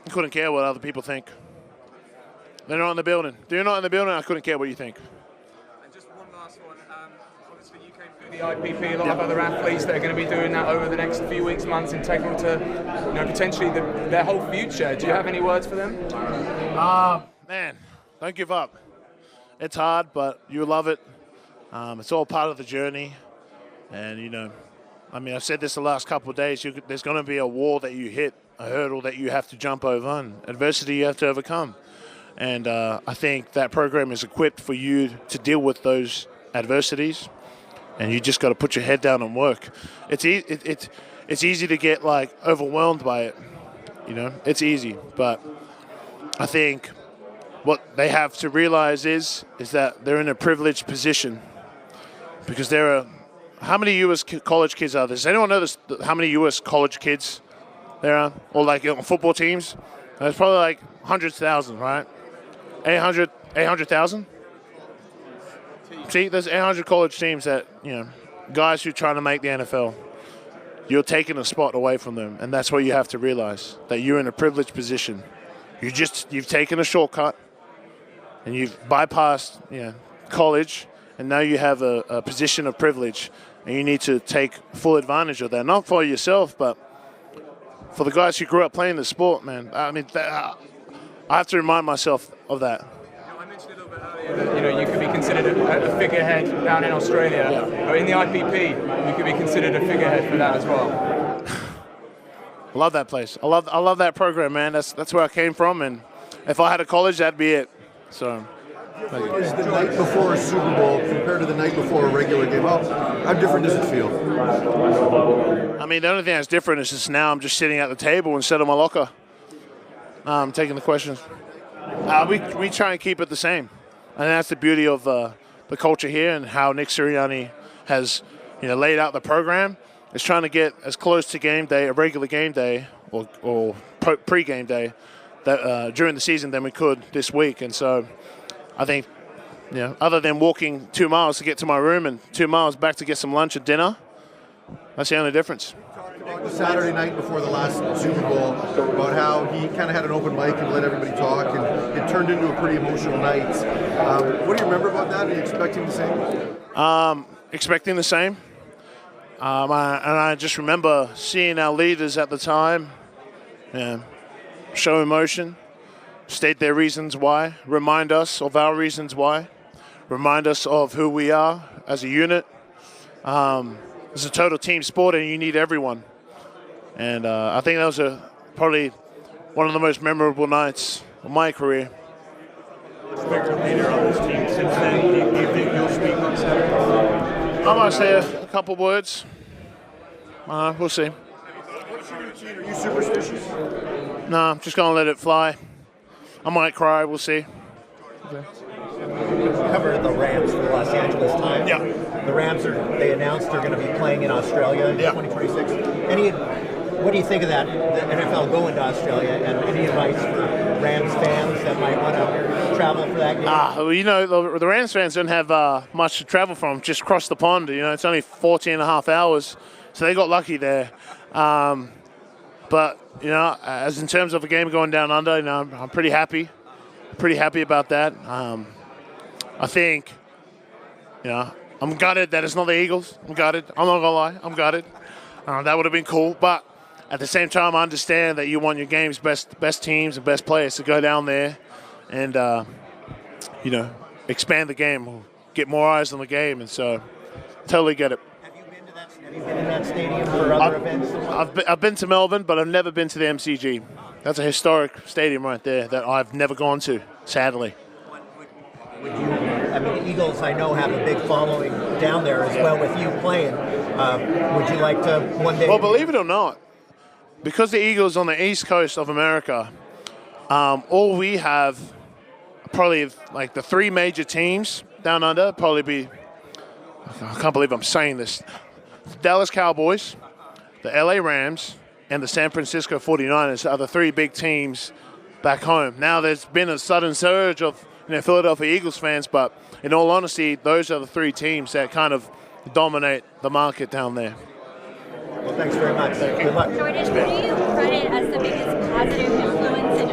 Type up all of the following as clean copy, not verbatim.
I couldn't care what other people think. They're not in the building. They're not in the building. I couldn't care what you think. And just one last one. Obviously, you came through the IPP. A lot of other athletes that are going to be doing that over the next few weeks, months, integral to, potentially their whole future. Do you have any words for them? Man, don't give up. It's hard, but you love it. It's all part of the journey. And, I've said this the last couple of days. There's going to be a wall that you hit, a hurdle that you have to jump over, and adversity you have to overcome. And I think that program is equipped for you to deal with those adversities, and you just got to put your head down and work. It's easy to get overwhelmed by it, It's easy, but I think what they have to realize is that they're in a privileged position because there are how many U.S. college kids are there? Does anyone know how many U.S. college kids there are, or on football teams? There's probably 100,000, right? 800,000? See, there's 800 college teams that, guys who are trying to make the NFL. You're taking a spot away from them, and that's what you have to realize, that you're in a privileged position. You've taken a shortcut, and you've bypassed, college, and now you have a position of privilege, and you need to take full advantage of that. Not for yourself, but for the guys who grew up playing the sport, man. I have to remind myself of that. I mentioned a little bit earlier that you could be considered a figurehead down in Australia, but in the IPP, you could be considered a figurehead for that as well. I love that place. I love that program, man. That's where I came from, and if I had a college, that'd be it. So. Is the night before a Super Bowl compared to the night before a regular game? How different does it feel? The only thing that's different is just now I'm just sitting at the table instead of my locker. Taking the questions. We try and keep it the same, and that's the beauty of the culture here and how Nick Sirianni has, laid out the program. Is trying to get as close to game day, a regular game day, or pre-game day, that during the season than we could this week, and so. I think, other than walking 2 miles to get to my room and 2 miles back to get some lunch and dinner, that's the only difference. The Saturday night before the last Super Bowl, about how he kind of had an open mic and let everybody talk, and it turned into a pretty emotional night. What do you remember about that? Are you expecting the same? Expecting the same. And I just remember seeing our leaders at the time show emotion. State their reasons why, remind us of our reasons why, remind us of who we are as a unit. It's a total team sport, and you need everyone. And I think that was probably one of the most memorable nights of my career. Leader on this team since then. Do you think you'll speak on Saturday? I might say a couple words. We'll see. What's your routine? Are you superstitious? No, I'm just going to let it fly. I might cry. We'll see. You covered the Rams for the Los Angeles Times. Yeah. The Rams they announced they're going to be playing in Australia in 2026. What do you think of that? The NFL going to Australia, and any advice for Rams fans that might want to travel for that game? The Rams fans don't have much to travel from. Just across the pond. It's only 14 and a half hours, so they got lucky there. But, as in terms of a game going down under, I'm pretty happy. Pretty happy about that. I think, I'm gutted that it's not the Eagles. I'm gutted. I'm not going to lie. I'm gutted. That would have been cool. But at the same time, I understand that you want your game's best teams and best players to go down there and, expand the game, get more eyes on the game. And so, totally get it. Have you been in that stadium for other events? I've been to Melbourne, but I've never been to the MCG. That's a historic stadium right there that I've never gone to, sadly. The Eagles, I know, have a big following down there as well with you playing. Would you like to one day? Well, believe it or not, because the Eagles on the East Coast of America, all we have probably the three major teams down under probably be, I can't believe I'm saying this, the Dallas Cowboys, the LA Rams, and the San Francisco 49ers are the three big teams back home. Now there's been a sudden surge of Philadelphia Eagles fans, but in all honesty, those are the three teams that kind of dominate the market down there. Well, thanks very much. Good luck. Jordan, who do you credit as the biggest positive influence in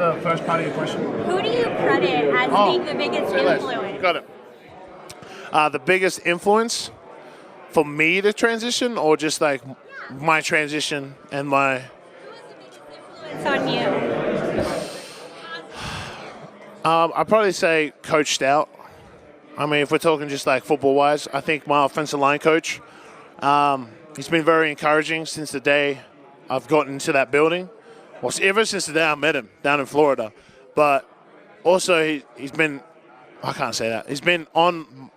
the first part of your question? Who do you credit as being the biggest influence? Got it. The biggest influence for me to transition, or just like my transition and my... Who was the biggest influence on you? I'd probably say Coach Stout. I mean, if we're talking just like football-wise, I think my offensive line coach, he's been very encouraging since the day I've gotten into that building. Well, ever since the day I met him down in Florida. But also, he's been... I can't say that. He's been on...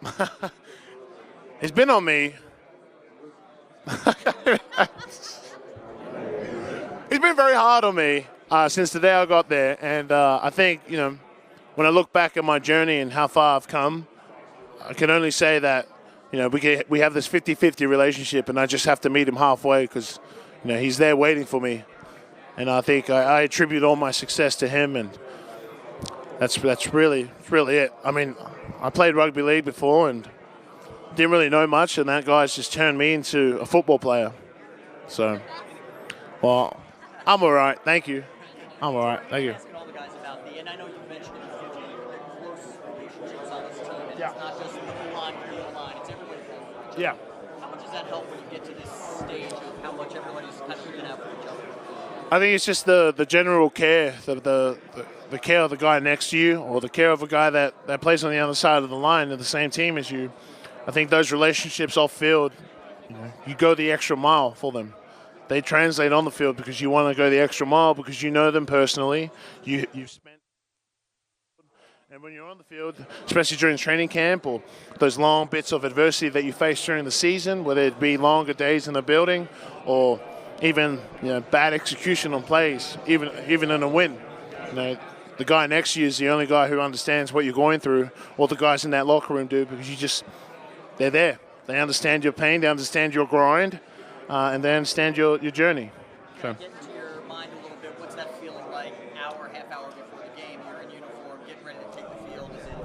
he's been on me. He's been very hard on me since the day I got there. And I think, you know, when I look back at my journey and how far I've come, I can only say that, you know, we have this 50-50 relationship, and I just have to meet him halfway because, you know, he's there waiting for me. And I think I attribute all my success to him, and that's really it. I mean, I played rugby league before and didn't really know much, and that guy's just turned me into a football player. So, well, I'm all right. Thank you. I'm all right. Thank you. All the guys about and I know you mentioned it before, the close relationships on this team, and Yeah. it's not just the line for the line, it's everybody playing for each other. Yeah. How much does that help when you get to this stage of how much everybody's kind of looking out for each other? I think it's just the general care, the care of the guy next to you, or the care of a guy that plays on the other side of the line in the same team as you. I think those relationships off field, you go the extra mile for them. They translate on the field because you want to go the extra mile because you know them personally. You've spent, and when you're on the field, especially during training camp or those long bits of adversity that you face during the season, whether it be longer days in the building or even bad execution on plays, even in a win. The guy next to you is the only guy who understands what you're going through, or the guys in that locker room do, because they're there. They understand your pain, they understand your grind, and they understand your journey. So. Get into your mind a little bit, what's that feeling like half hour before the game, you're in uniform, getting ready to take the field? Is it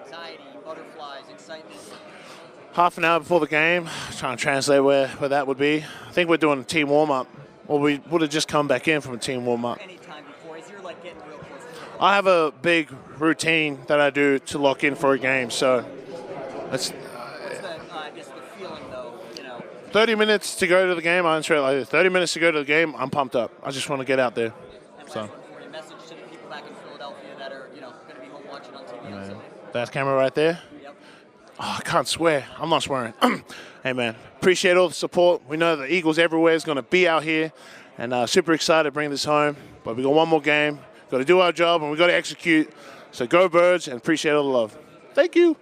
anxiety, butterflies, excitement? Half an hour before the game, trying to translate where that would be. I think we're doing a team warm-up, or we would have just come back in from a team warm-up. Any time before, as you're like getting real close to it. I have a big routine that I do to lock in for a game, so it's... What's that, I guess the feeling though, 30 minutes to go to the game, I answer it like this. 30 minutes to go to the game, I'm pumped up. I just want to get out there. And So. last one for you, message to the people back in Philadelphia that are, going to be home watching on TV on Sunday. That camera right there. Yep. Oh, I can't swear. I'm not swearing. Hey, man, appreciate all the support. We know the Eagles everywhere is going to be out here, and super excited to bring this home. But we got one more game. Got to do our job, and we got to execute. So go Birds, and appreciate all the love. Thank you.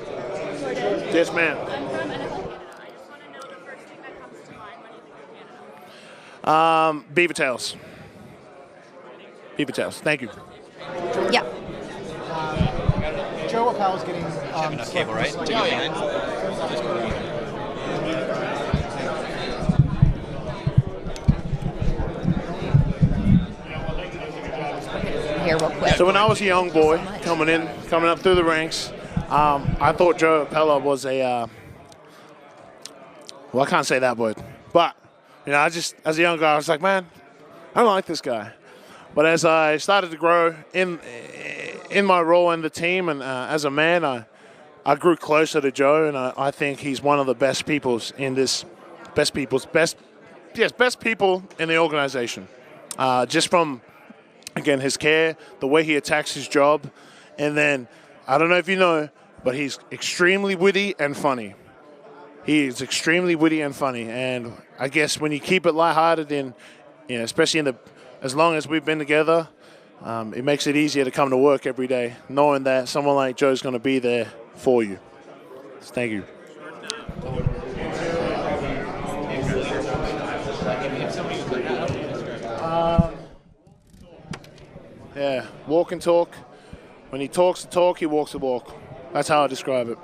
Yes, ma'am. I'm from NFL Canada. I just want to know the first thing that comes to mind when you think of Canada. Beaver Tails. Beaver Tails. Thank you. Yeah. Joe Appel's getting cable, right? Here real quick. So when I was a young boy coming up through the ranks, I thought Joe Appella was a, well, I can't say that word, but, I just, as a young guy, I was like, man, I don't like this guy. But as I started to grow in my role in the team and as a man, I grew closer to Joe, and I think he's one of the best people in the organization. Just from, again, his care, the way he attacks his job, and then, I don't know if you know, but he's extremely witty and funny. He is extremely witty and funny, and I guess when you keep it lighthearted, especially as long as we've been together, it makes it easier to come to work every day, knowing that someone like Joe's going to be there for you. So thank you. Yeah, walk and talk. When he talks the talk, he walks the walk. That's how I describe it.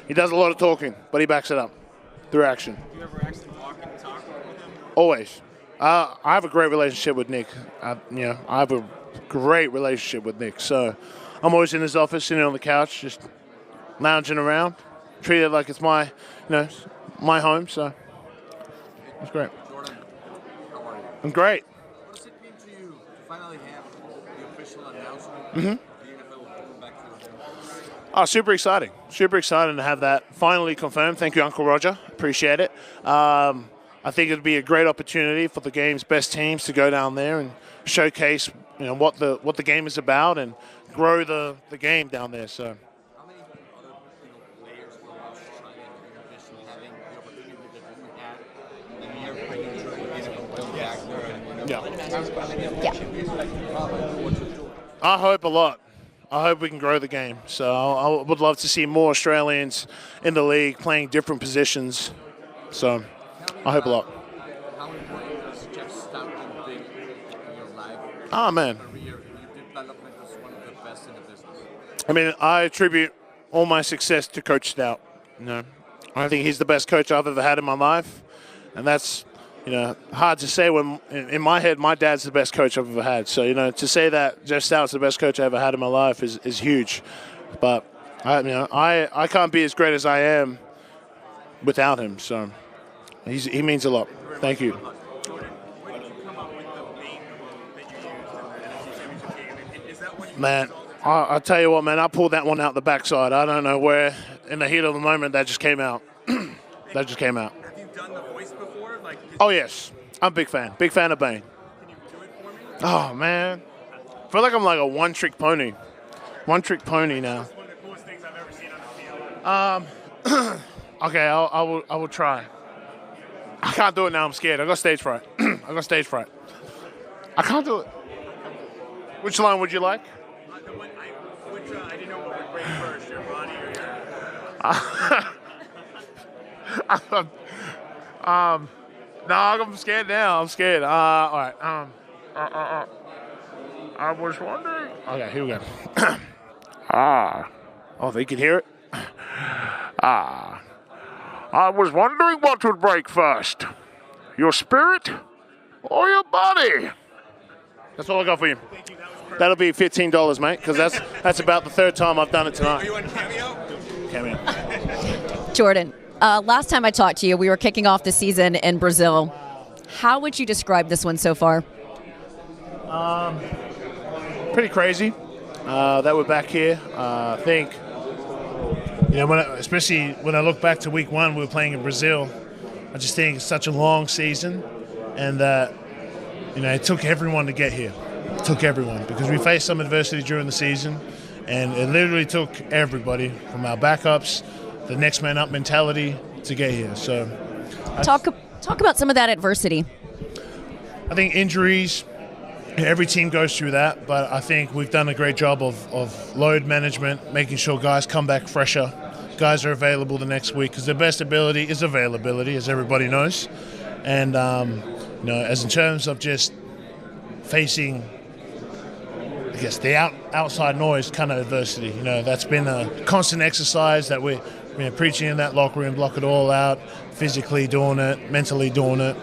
He does a lot of talking, but he backs it up through action. Do you ever actually walk and talk with him? Always. I have a great relationship with Nick. I have a great relationship with Nick. So I'm always in his office, sitting on the couch, just lounging around, treated like it's my home. So it's great. Jordan, how are you? I'm great. What's it mean to you to finally have the official Oh, super exciting. Super exciting to have that finally confirmed. Thank you, Uncle Roger. Appreciate it. I think it'd be a great opportunity for the game's best teams to go down there and showcase, what the game is about and grow the game down there. So. How many other players from Australia and traditionally having the opportunity that you had, and you're bringing to I hope a lot. I hope we can grow the game. So I would love to see more Australians in the league playing different positions. So I hope a lot. How important is Jeff Stoutland been in your life? Oh, man. Career, your development as one of the best in the business. I mean, I attribute all my success to Coach Stout. I think he's the best coach I've ever had in my life. And that's, hard to say when, in my head, my dad's the best coach I've ever had. So, to say that Jeff Stout's the best coach I ever had in my life is huge. But, I can't be as great as I am without him. So, he means a lot. Thank you. Man, I'll tell you what, man, I pulled that one out the backside. I don't know where, in the heat of the moment, that just came out. That just came out. Have you done the voice before? Oh, yes. I'm a big fan. Big fan of Bane. Can you do it for me? Oh, man. I feel like I'm like a one-trick pony. One-trick pony now. It's one of the coolest things I've ever seen on the field. Okay, I will try. I can't do it now. I'm scared. I got stage fright. I can't do it. Which line would you like? I didn't know what would break first, your body or your... No, I'm scared now. I'm scared. All right. I was wondering. Okay, here we go. Oh, they can hear it. I was wondering what would break first, your spirit or your body. That's all I got for you. Thank you, that was perfect. That'll be $15, mate, because that's about the third time I've done it tonight. Are you on Cameo? Cameo. Jordan, last time I talked to you, we were kicking off the season in Brazil. How would you describe this one so far? Pretty crazy that we're back here. I think, especially when I look back to week one, we were playing in Brazil. I just think it's such a long season, and that it took everyone to get here. It took everyone because we faced some adversity during the season, and it literally took everybody from our backups, the next man up mentality to get here. So, Talk about some of that adversity. I think injuries. Every team goes through that, but I think we've done a great job of load management, making sure guys come back fresher, guys are available the next week, because their best ability is availability, as everybody knows. And, as in terms of just facing, I guess, the outside noise kind of adversity, that's been a constant exercise that we're preaching in that locker room, block it all out, physically doing it, mentally doing it,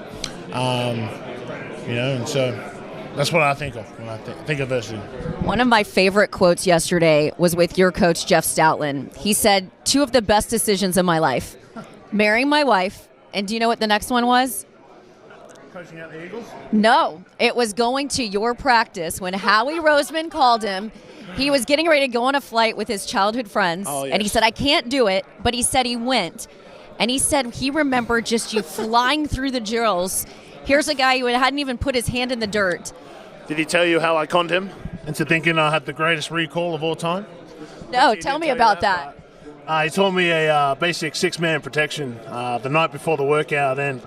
and so... That's what I think of when I think of adversity. One of my favorite quotes yesterday was with your coach, Jeff Stoutland. He said, 2 of the best decisions in my life, marrying my wife, and do you know what the next one was? Coaching out the Eagles? No, it was going to your practice when Howie Roseman called him. He was getting ready to go on a flight with his childhood friends, and he said, I can't do it, but he said he went. And he said he remembered just you flying through the drills. Here's a guy who hadn't even put his hand in the dirt. Did he tell you how I conned him into thinking I had the greatest recall of all time? No, tell me about that. He taught me a basic 6-man protection the night before the workout, and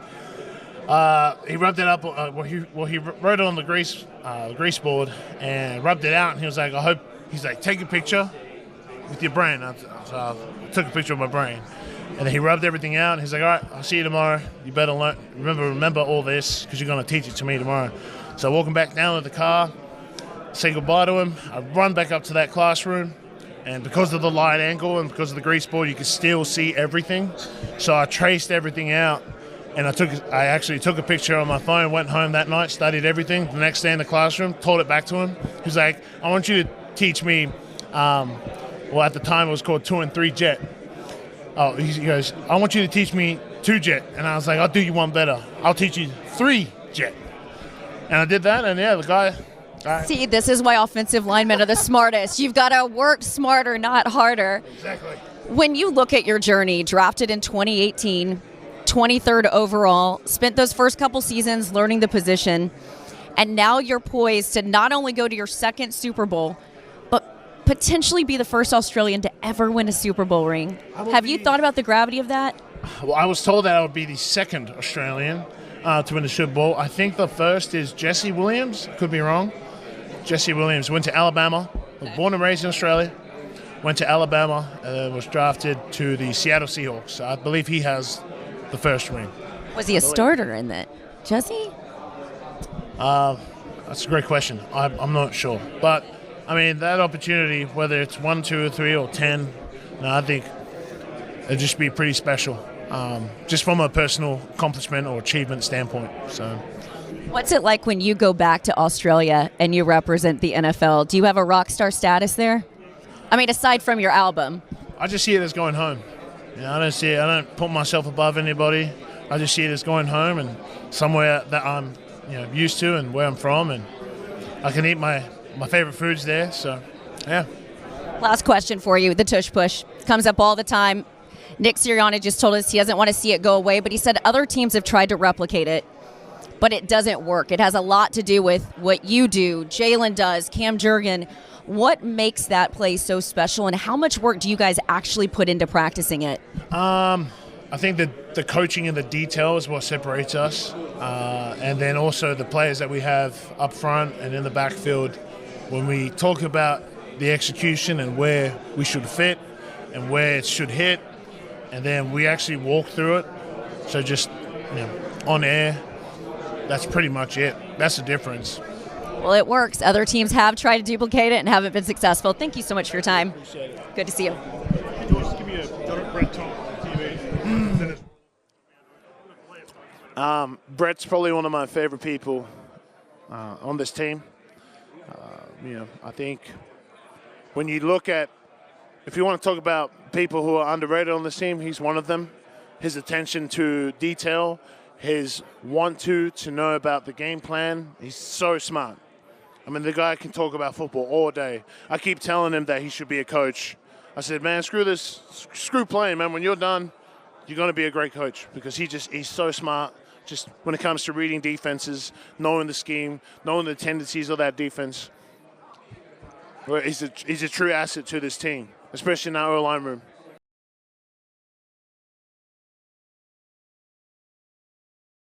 he rubbed it up. He wrote it on the grease board and rubbed it out. And he was like, he's like, take a picture with your brain. So I took a picture of my brain, and then he rubbed everything out. And he's like, all right, I'll see you tomorrow. You better remember all this because you're going to teach it to me tomorrow. So walking back down to the car, say goodbye to him. I run back up to that classroom, and because of the light angle and because of the grease board, you can still see everything. So I traced everything out, and I actually took a picture on my phone, went home that night, studied everything. The next day in the classroom, told it back to him. He's like, I want you to teach me, at the time it was called 2 and 3 jet. Oh, he goes, I want you to teach me 2 jet. And I was like, I'll do you one better. I'll teach you 3 jet. And I did that, and the See, this is why offensive linemen are the smartest. You've got to work smarter, not harder. Exactly. When you look at your journey, drafted in 2018, 23rd overall, spent those first couple seasons learning the position, and now you're poised to not only go to your second Super Bowl, but potentially be the first Australian to ever win a Super Bowl ring. Have you thought about the gravity of that? Well, I was told that I would be the second Australian to win the Super Bowl. I think the first is Jesse Williams. Could be wrong. Jesse Williams went to Alabama, was born and raised in Australia, went to Alabama, and was drafted to the Seattle Seahawks. I believe he has the first ring. Was he a starter in that? Jesse? That's a great question. I'm not sure. But, I mean, that opportunity, whether it's 1, 2, 3, or 10, I think it'd just be pretty special, just from a personal accomplishment or achievement standpoint. So. What's it like when you go back to Australia and you represent the NFL? Do you have a rock star status there? I mean, aside from your album. I just see it as going home. I don't put myself above anybody. I just see it as going home and somewhere that I'm used to and where I'm from, and I can eat my favorite foods there. So, yeah. Last question for you. The tush push comes up all the time. Nick Sirianni just told us he doesn't want to see it go away, but he said other teams have tried to replicate it, but it doesn't work. It has a lot to do with what you do, Jalen does, Cam Jurgen. What makes that play so special, and how much work do you guys actually put into practicing it? I think that the coaching and the detail is what separates us, and then also the players that we have up front and in the backfield. When we talk about the execution and where we should fit and where it should hit, and then we actually walk through it. So just on air, that's pretty much it. That's the difference. Well, it works. Other teams have tried to duplicate it and haven't been successful. Thank you so much for your time. Appreciate it. Good to see you. George, give me a Brett talk on TV. Brett's probably one of my favorite people on this team. I think when you look at, if you want to talk about people who are underrated on this team, he's one of them. His attention to detail, his want to know about the game plan. He's so smart. I mean, the guy can talk about football all day. I keep telling him that he should be a coach. I said, man, screw playing, man. When you're done, you're going to be a great coach, because he's so smart. Just when it comes to reading defenses, knowing the scheme, knowing the tendencies of that defense. He's a true asset to this team, especially in our O-line room.